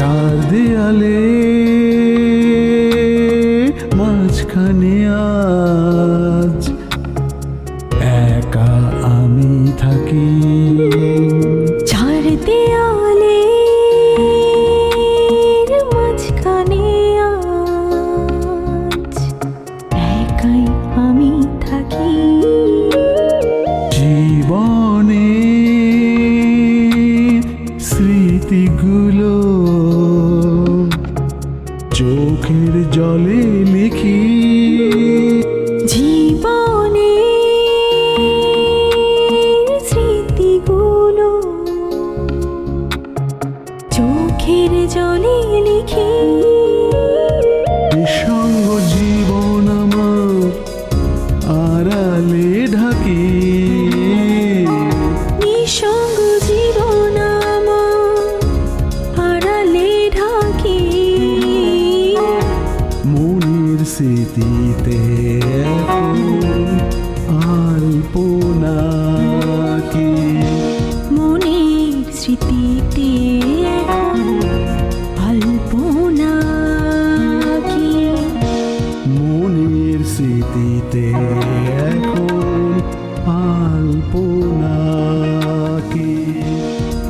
চার দেয়ালে মাঝখানে আজ একা আমি থাকি। চার দেয়ালে মাঝখানে আজ একাই আমি থাকি। জীবনে স্মৃতিগুলো চোখের জলে লিখি। জীবনে স্মৃতিগুলো চোখের জলে লিখি। নিঃসঙ্গ জীবন আমার আড়ালে ঢাকি। নিঃসঙ্গ জীবন আমার আড়ালে ঢাকি। মনের স্মৃতিতে এখন আলপনা কি। মনের স্মৃতিতে এখন আলপনা কি। মনের স্মৃতিতে এখন আলপনা কি।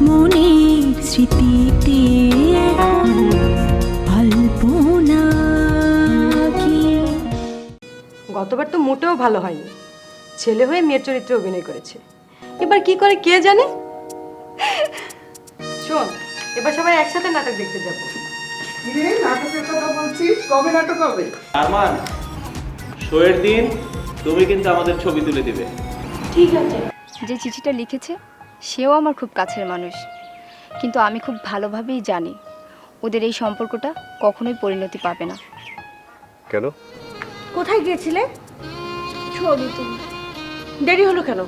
মনের স্মৃতিতে এখন আলপনা কি। গতবার তো মোটেও ভালো হয়নি, ছেলে হয়ে মেয়ের চরিত্রে অভিনয় করেছে। এবার কি করে কে জানে। শোন, এবার সবাই একসাথে নাটক দেখতে যাবো। নাটকের কথা বলছিস, কবে নাটক হবে? আরমান, শোয়ের দিন তুমি কিন্তু আমাদের ছবি তুলে দিবে। ঠিক আছে। যে চিঠিটা লিখেছে সেও আমার খুব কাছের মানুষ, কিন্তু আমি খুব ভালোভাবেই জানি ওদের এই সম্পর্কটা কখনোই পরিণতি পাবে না। কেন? কোথায় গিয়েছিলে? ছবি তুলতে। দেরি হলো কেন?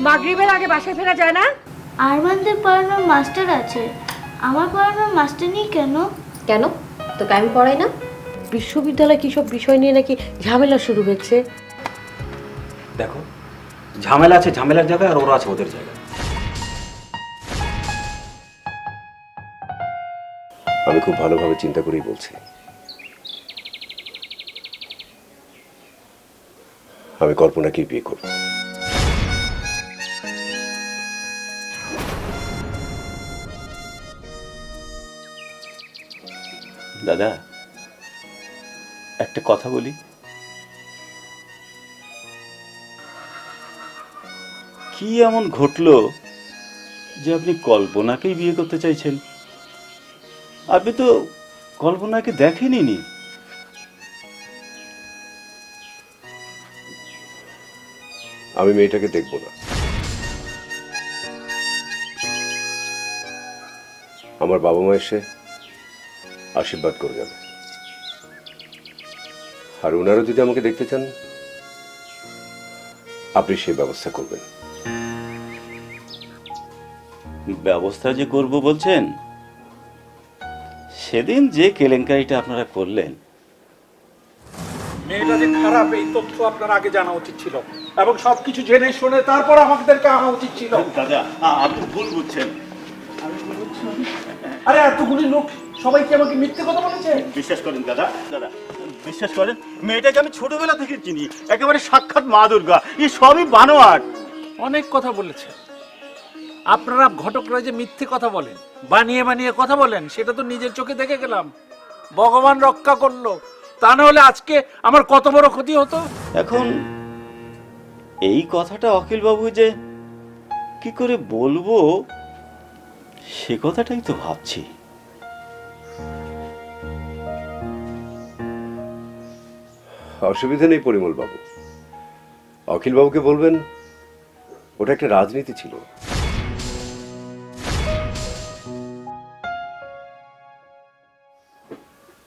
মাগরিবের আগে বাসায় ফেরা যায় না? আরমানদের পড়ানোর মাস্টার আছে, আমার পড়ানোর মাস্টার নেই কেন? কেন? তোকে আমি পড়াই না? বিশ্ববিদ্যালয়ে কি সব বিষয় নিয়ে নাকি ঝামেলা শুরু হয়েছে? দেখো, ঝামেলা আছে ঝামেলার জায়গায়, আর ওরা আছে ওদের জায়গায়। আমি খুব ভালোভাবে চিন্তা করেই বলছি, আমি কল্পনাকেই বিয়ে করব। দাদা, একটা কথা বলি। কি এমন ঘটলো যে আপনি কল্পনাকেই বিয়ে করতে চাইছেন? আপনি তো কল্পনাকে দেখেননি। আমি মেয়েটাকে দেখব না। আমার বাবা মা এসে আশীর্বাদ করে যাবে, আর ওনারা যদি আমাকে দেখতে চান আপনি সেই ব্যবস্থা করবেন। ব্যবস্থা যে করব বলছেন, সেদিন যে কেলেঙ্কারিটা আপনারা করলেন। মেয়েটা যে খারাপ এই তথ্য আপনার আগে জানা উচিত ছিল, এবং সবকিছু জেনে শুনে তারপর আমাদেরকে আনা উচিত ছিল। দাদা, আপনি ভুল বুঝছেন। আরে এতগুলি লোক সবাই কি আমাকে মিথ্যে কথা বলেছে? বিশ্বাস করেন দাদা, বিশ্বাস করেন, মেয়েটাকে আমি ছোটবেলা থেকে চিনি, একেবারে সাক্ষাৎ মা দুর্গা। এই সবই বানোয়াট। অনেক কথা বলেছে। আপনারা ঘটকরা যে মিথ্যে কথা বলেন, বানিয়ে বানিয়ে কথা বলেন, সেটা তো নিজের চোখে দেখে গেলাম। ভগবান রক্ষা করলো, তা না হলে আজকে আমার কত বড় ক্ষতি হতো। এখন এই কথাটা অখিল বাবু যে কি করে বলবো, সে কথাটাই তো ভাবছি। অসুবিধা নেই পরিমল বাবু, অখিল বাবুকে বলবেন ওটা একটা রাজনীতি ছিল।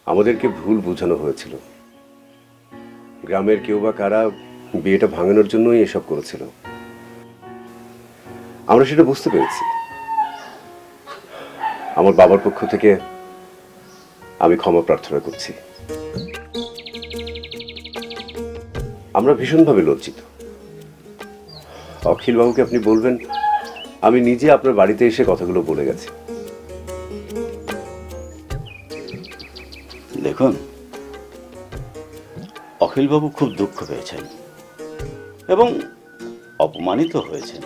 আমাদেরকে ভুল বোঝানো হয়েছিল। গ্রামের কেউ বা কারা বিয়েটা ভাঙানোর জন্যই এসব করেছিল, আমরা সেটা বুঝতে পেরেছি। আমার বাবার পক্ষ থেকে আমি ক্ষমা প্রার্থনা করছি। আমরা ভীষণভাবে লজ্জিত। অখিল বাবুকে আপনি বলবেন আমি নিজে আপনার বাড়িতে এসে কথাগুলো বলে গেছি। দেখুন, অখিলবাবু খুব দুঃখ পেয়েছেন এবং অপমানিত হয়েছেন।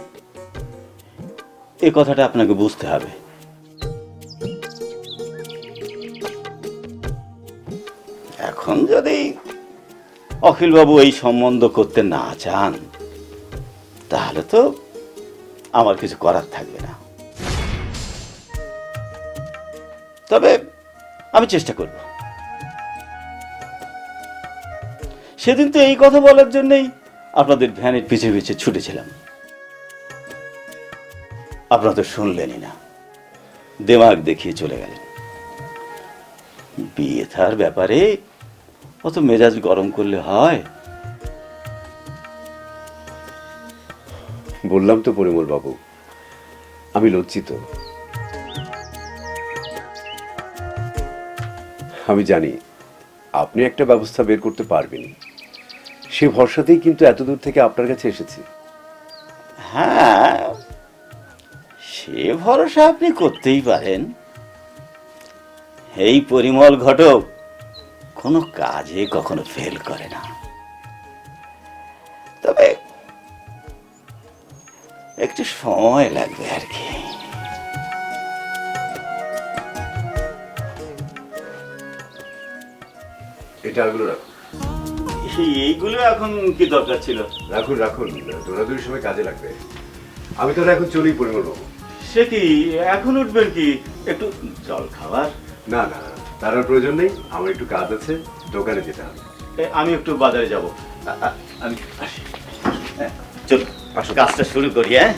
এ কথাটা আপনাকে বুঝতে হবে। এখন যদি অখিলবাবু এই সম্বন্ধ করতে না চান, তাহলে তো আমার কিছু করার থাকবে না। তবে আমি চেষ্টা করব। সেদিন তো এই কথা বলার জন্যই আপনাদের ভ্যানের পিছে পিছে ছুটেছিলাম। আপনারা তো শুনলেনই না, দেমাগ দেখিয়ে চলে গেলেন। বিয়ে থার ব্যাপারে অত মেজাজ গরম করলে হয়? বললাম তো পরিমল বাবু, আমি লজ্জিত। আমি জানি আপনি একটা ব্যবস্থা বের করতে পারবেন, সে ভরসাতেই কিন্তু এতদূর থেকে আপনার কাছে এসেছি। হ্যাঁ, সে ভরসা আপনি করতেই পারেন। এই পরিমল ঘটক কোনো কাজে কখনো ফেল করে না। তবে একটু সময় লাগবে আর কি। এটা এগুলো রাখুন। এইগুলো এখন কি দরকার ছিল? রাখুন রাখুন, দৌড়াদৌড়ির সময় কাজে লাগবে। আমি তাহলে এখন চলি পরিমল বাবু। সে কি এখন উঠবেন? কি একটু জল খাবার? না না, তার আর প্রয়োজন নেই, আমার একটু কাজ আছে, দোকানে যেতে হবে। আমি একটু বাজারে যাব, আমি আসি। চল কাজটা শুরু করি। হ্যাঁ,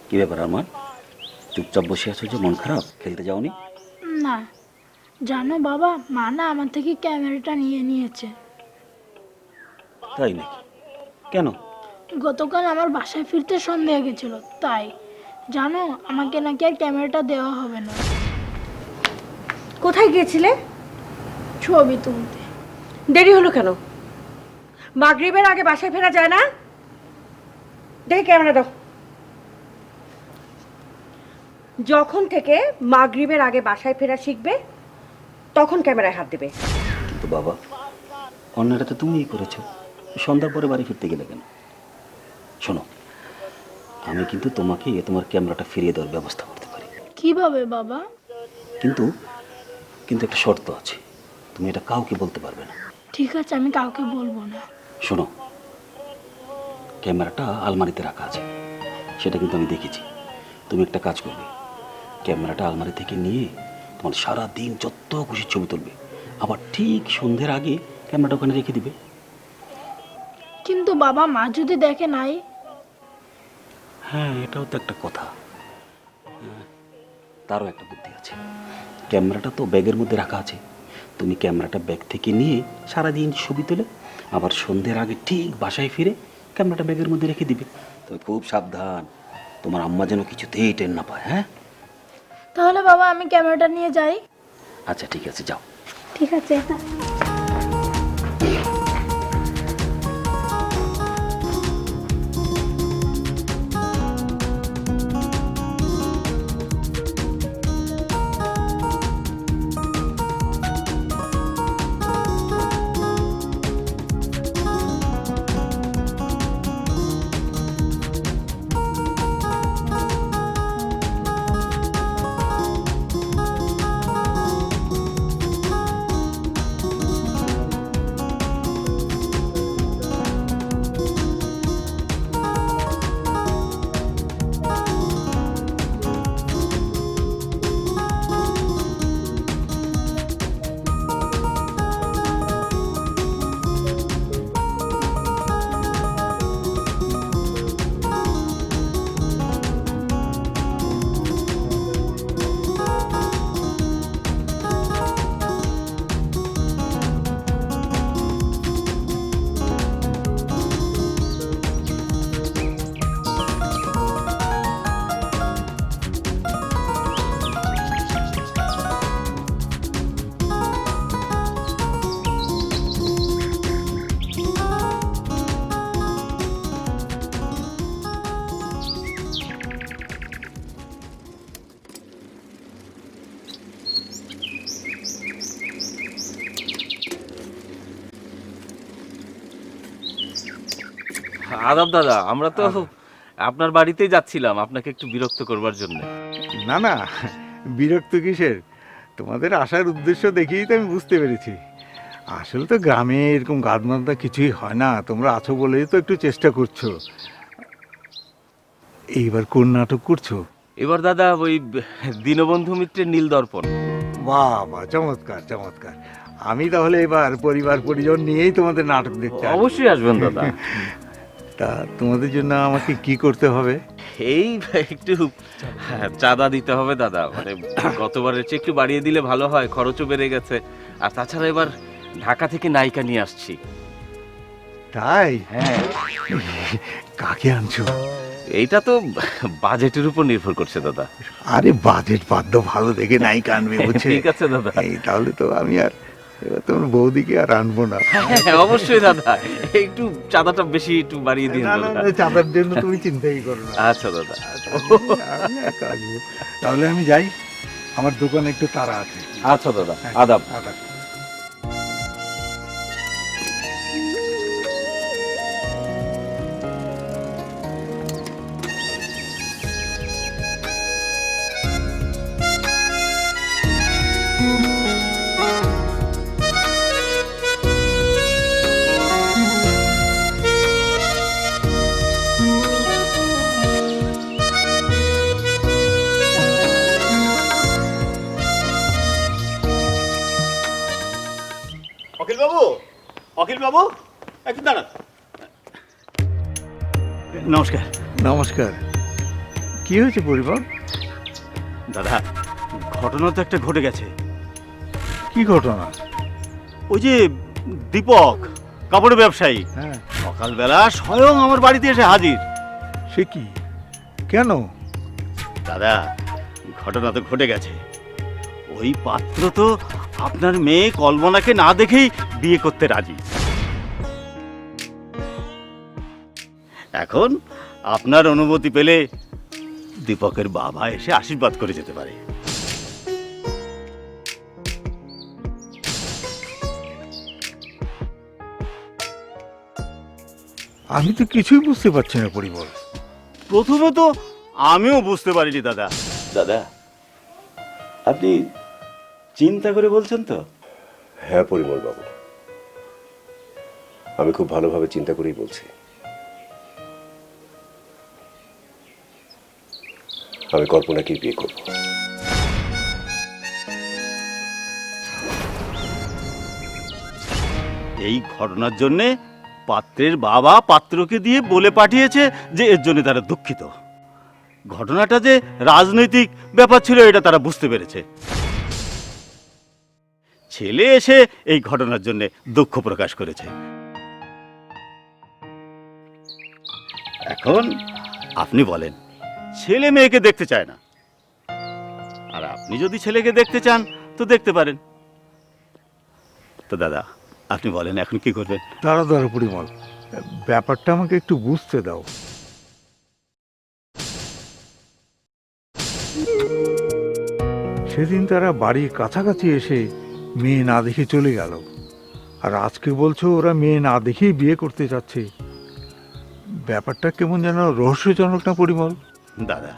কি ব্যাপার আমার, চুপচাপ বসে আছো যে? মন খারাপ? খেলতে যাওনি? না, জানো বাবা, মা না আমার থেকে ক্যামেরাটা নিয়ে নিয়েছে। তাই নাকি? কেন? গতকাল আমার বাসায় ফিরতে সন্দেহ গেছিল, তাই জানো আমাকে নাকি আর ক্যামেরাটা দেওয়া হবে না। কোথায় গিয়েছিলে? ছবি তুলতে। দেরি হলো কেন? মাগরিবের আগে বাসায় ফেরা যায় না? দেখি ক্যামেরা দাও। যখন থেকে মাগরিবের আগে বাসায় ফেরা শিখবে তখন ক্যামেরায় হাত দেবে। কিন্তু বাবা, অন্যটা তো তুমিই করেছো। সন্ধ্যার পরে বাড়ি ফিরতে গেলে কেন? শোনো, আমি কিন্তু তোমাকে তোমার ক্যামেরাটা ফিরিয়ে দেওয়ার ব্যবস্থা করতে পারি। কিভাবে বাবা? কিন্তু কিন্তু একটা শর্ত আছে, তুমি এটা কাউকে বলতে পারবে না। ঠিক আছে, আমি কাউকে বলবো না। শোনো, ক্যামেরাটা আলমারিতে রাখা আছে, সেটা কিন্তু আমি দেখেছি। তুমি একটা কাজ করবে, ক্যামেরাটা আলমারি থেকে নিয়ে তোমার সারা দিন যত খুশি ছবি তুলবে, আবার ঠিক সন্ধ্যের আগে ক্যামেরাটা ওখানে রেখে দিবে। কিন্তু বাবা, মা যদি দেখে নাই? হ্যাঁ, এটাও তো একটা কথা। তারও একটা বুদ্ধি আছে। ক্যামেরাটা তো ব্যাগের মধ্যে রাখা আছে, তুমি ক্যামেরাটা ব্যাগ থেকে নিয়ে সারাদিন ছবি তুলে আবার সন্ধ্যের আগে ঠিক বাসায় ফিরে ক্যামেরাটা ব্যাগের মধ্যে রেখে দিবে। তবে খুব সাবধান, তোমার আম্মা যেন কিছুতেই টের না পায়। হ্যাঁ, তাহলে বাবা আমি ক্যামেরাটা নিয়ে যাই? আচ্ছা ঠিক আছে, যাও। ঠিক আছে। আদাব দাদা, আমরা তো আপনার বাড়িতেই যাচ্ছিলাম আপনাকে একটু বিরক্ত করবার জন্য। না না, বিরক্ত কিসের? তোমাদের আসার উদ্দেশ্য দেখেই তো আমি বুঝতে পেরেছি। আসলে তো গ্রামে এরকম গাদমাদা কিছুই হয় না, তোমরা আছো বলেই তো একটু চেষ্টা করছো। এইবার কোন নাটক করছো? এবার দাদা ওই দীনবন্ধু মিত্রের নীল দর্পণ। বাহ বাহ, চমৎকার চমৎকার। আমি তাহলে এবার পরিবার পরিজন নিয়েই তোমাদের নাটক দেখতে আসবো। অবশ্যই আসবেন দাদা। তা তোমাদের জন্য আমাকে কি করতে হবে? এই একটু চাঁদা দিতে হবে দাদা, মানে গতবারের চেয়ে একটু বাড়িয়ে দিলে ভালো হয়, খরচও বেড়ে গেছে। আর তাছাড়া এবার ঢাকা থেকে নায়িকা নিয়ে আসছি। তাই? হ্যাঁ। কাকে আনছো? এইটা তো বাজেটের উপর নির্ভর করছে দাদা। আরে বাজেট বাদ্য ভালো দেখে নায়িকা আনবে, বুঝছে? ঠিক আছে দাদা। এই তাহলে তো আমি আর এবার তোমার বৌদিকে আর আনবো না। হ্যাঁ অবশ্যই দাদা, একটু চাঁদাটা বেশি একটু বাড়িয়ে দিন না না দাদা। না, চাঁদার জন্য তুমি চিন্তাই করো না। আচ্ছা দাদা। আমি একা আসবো। তাহলে আমি যাই, আমার দোকানে একটু তাড়া আছে। আচ্ছা দাদা, আদাব। আদাব। অখিল বাবু, অখিল বাবু, একটু দাঁড়ান। নমস্কার। নমস্কার। কি হয়েছে পরিবার? দাদা, ঘটনা তো একটা ঘটে গেছে। কি ঘটনা? ওই যে দীপক, কাপড়ের ব্যবসায়ী, হ্যাঁ, সকালবেলা স্বয়ং আমার বাড়িতে এসে হাজির। সে কি? কেন? দাদা, ঘটনা তো ঘটে গেছে। ওই পাত্র তো আপনার মেয়ে কল্পনাকে না দেখেই বিয়ে করতে রাজি। এখন আপনার অনুমতি পেলে দীপকের বাবা এসে আশীর্বাদ করে যেতে পারে। আমি তো কিছুই বুঝতে পারছি না পরিবার। প্রথমে তো আমিও বুঝতে পারিনি দাদা। দাদা, আপনি চিন্তা করে বলছেন তো? হ্যাঁ পরিমল বাবু, আমি খুব ভালোভাবে চিন্তা করেই বলছি। আমি কল্পনাকেই বিয়ে করব। এই ঘটনার জন্যে পাত্রের বাবা পাত্রকে দিয়ে বলে পাঠিয়েছে যে এর জন্য তারা দুঃখিত। ঘটনাটা যে রাজনৈতিক ব্যাপার ছিল এটা তারা বুঝতে পেরেছে। ছেলে এসে এই ঘটনার জন্য দুঃখ প্রকাশ করেছে। এখন আপনি বলেন, ছেলে মেয়েকে দেখতে চায় না, আর আপনি যদি ছেলেকে দেখতে চান তো দেখতে পারেন। তো দাদা, আপনি বলেন এখন কি করবেন? দাঁড়া দাঁড়া পরিমল, ব্যাপারটা আমাকে একটু বুঝতে দাও। সেদিন তারা বাড়ির কাছাকাছি এসে মেয়ে না দেখে চলে গেল, আর আজকে বলছো ওরা মেয়ে না দেখেই বিয়ে করতে যাচ্ছে। ব্যাপারটা কেমন যেন রহস্যজনক না পরিমল? দাদা,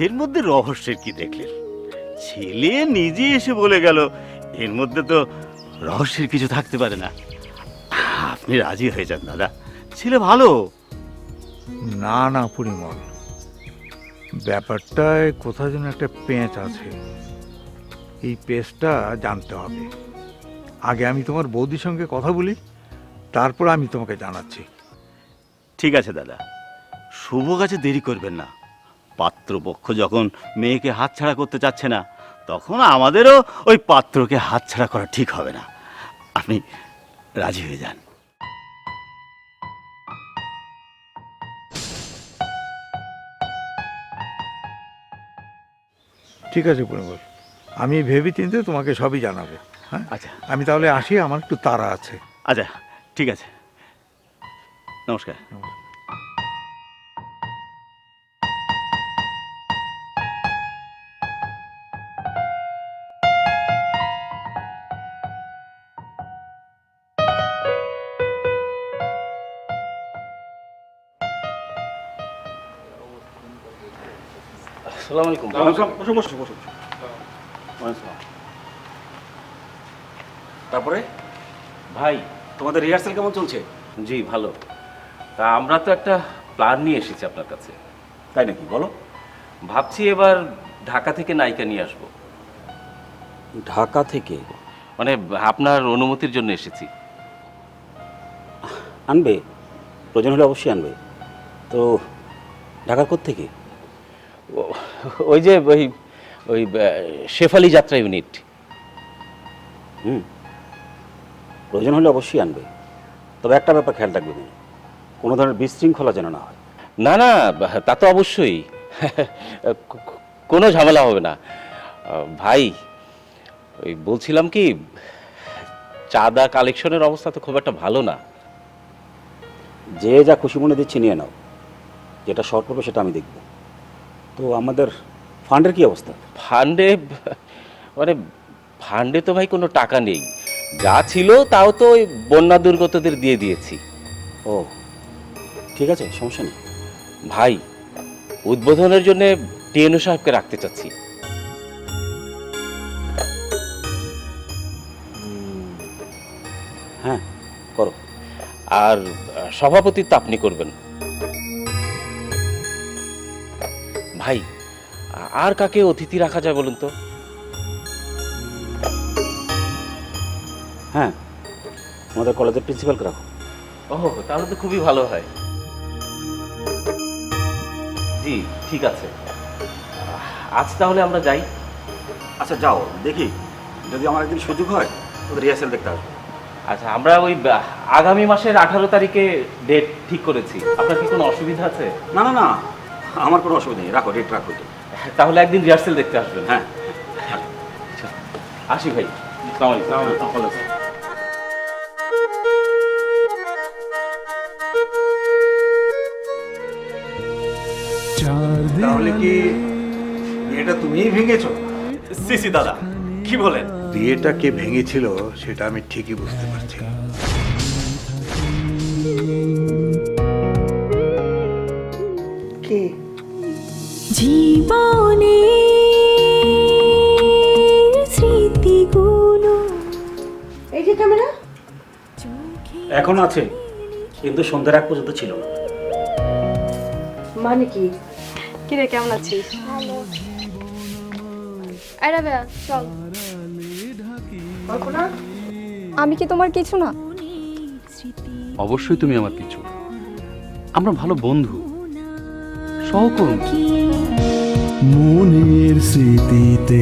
এর মধ্যে রহস্যের কি দেখলেন? ছেলে নিজে এসে বলে গেল, এর মধ্যে তো রহস্যের কিছু থাকতে পারে না। আপনি রাজি হয়ে যান দাদা, ছেলে ভালো। না না পরিমল, ব্যাপারটায় কোথাও যেন একটা পেঁচ আছে। এই পেঁচটা জানতে হবে। আগে আমি তোমার বৌদির সঙ্গে কথা বলি, তারপর আমি তোমাকে জানাচ্ছি। ঠিক আছে দাদা, শুভ কাজে দেরি করবেন না। পাত্রপক্ষ যখন মেয়েকে হাতছাড়া করতে চাচ্ছে না, তখন আমাদেরও ওই পাত্রকে হাতছাড়া করা ঠিক হবে না। আপনি রাজি হয়ে যান। ঠিক আছে পরিমল, আমি ভেবে চিন্তে তোমাকে সবই জানাবো। হ্যাঁ, আচ্ছা আমি তাহলে আসি, আমার একটু তাড়া আছে। আচ্ছা, ঠিক আছে, নমস্কার। আসসালামু আলাইকুম। বসো বসো বসো। তারপরে ভাই, তোমাদের রিহার্সাল কেমন চলছে? জি ভালো। তা আমরা তো একটা প্ল্যান নিয়ে এসেছি আপনার কাছে। তাই নাকি, বলো। ভাবছি এবার ঢাকা থেকে নায়িকা নিয়ে আসবো। ঢাকা থেকে? মানে আপনার অনুমতির জন্য এসেছি। আনবে, প্রয়োজন হলে অবশ্যই আনবে। তো ঢাকার কোত্থেকে? ওই যে ওই ওই শেফালি যাত্রা ইউনিট। প্রয়োজন হলে অবশ্যই আনবে, তবে একটা ব্যাপার খেয়াল রাখবে, কোনো ধরনের বিশৃঙ্খলা যেন না হয়। না না, তা তো অবশ্যই, কোনো ঝামেলা হবে না। ভাই, ওই বলছিলাম কি, চাঁদা কালেকশনের অবস্থা তো খুব একটা ভালো না। যে যা খুশি মনে দিচ্ছে নিয়ে নাও, যেটা শর্ট পড়বে সেটা আমি দেখব। তো আমাদের ফান্ডের কি অবস্থা? ফান্ডে তো ভাই কোনো টাকা নেই। যা ছিল তাও তো ওই বন্যা দুর্গতদের দিয়ে দিয়েছি। ও ঠিক আছে, সমস্যা নেই। ভাই, উদ্বোধনের জন্য টিএনও সাহেবকে রাখতে চাচ্ছি। হ্যাঁ করো। আর সভাপতিত্ব আপনি করবেন। ভাই, আর কাকে অতিথি রাখা যায় বলুন তো? হ্যাঁ, আমাদের কলেজের প্রিন্সিপালকে রাখো। ও, তাহলে তো খুবই ভালো হয়। জি ঠিক আছে। আজ তাহলে আমরা যাই। আচ্ছা যাও, দেখি যদি আমার একদিন সুযোগ হয় ওদের রিহার্সেল দেখতে আসবো। আচ্ছা, আমরা ওই আগামী মাসের 18 তারিখে ডেট ঠিক করেছি। আপনার কি কোনো অসুবিধা আছে? না না না, আমার কোনো অসুবিধা নেই, রাখো ডেট রাখো। তাহলে একদিন রিহার্সেল দেখতে আসবেন। হ্যাঁ আসি ভাই। আসসালামু আলাইকুম। তাহলে কি বিয়েটা তুমিই ভেঙেছো? সিসি দাদা কি বলেন? বিয়েটা কে ভেঙেছিল সেটা আমি ঠিকই বুঝতে পারছি। কে? জীবনে স্মৃতিগুলো এই যে ক্যামেরা। এখন আছে, কিন্তু সন্ধ্যার আগ পর্যন্ত ছিল না। মানে কি? কি রে, কেমন আছিস? আরে ভাইয়া চল। কল্পনা, আমি কি তোমার কিছু না? অবশ্যই তুমি আমার কিছু। আমরা ভালো বন্ধু, সহকর্মী। মনের স্মৃতিতে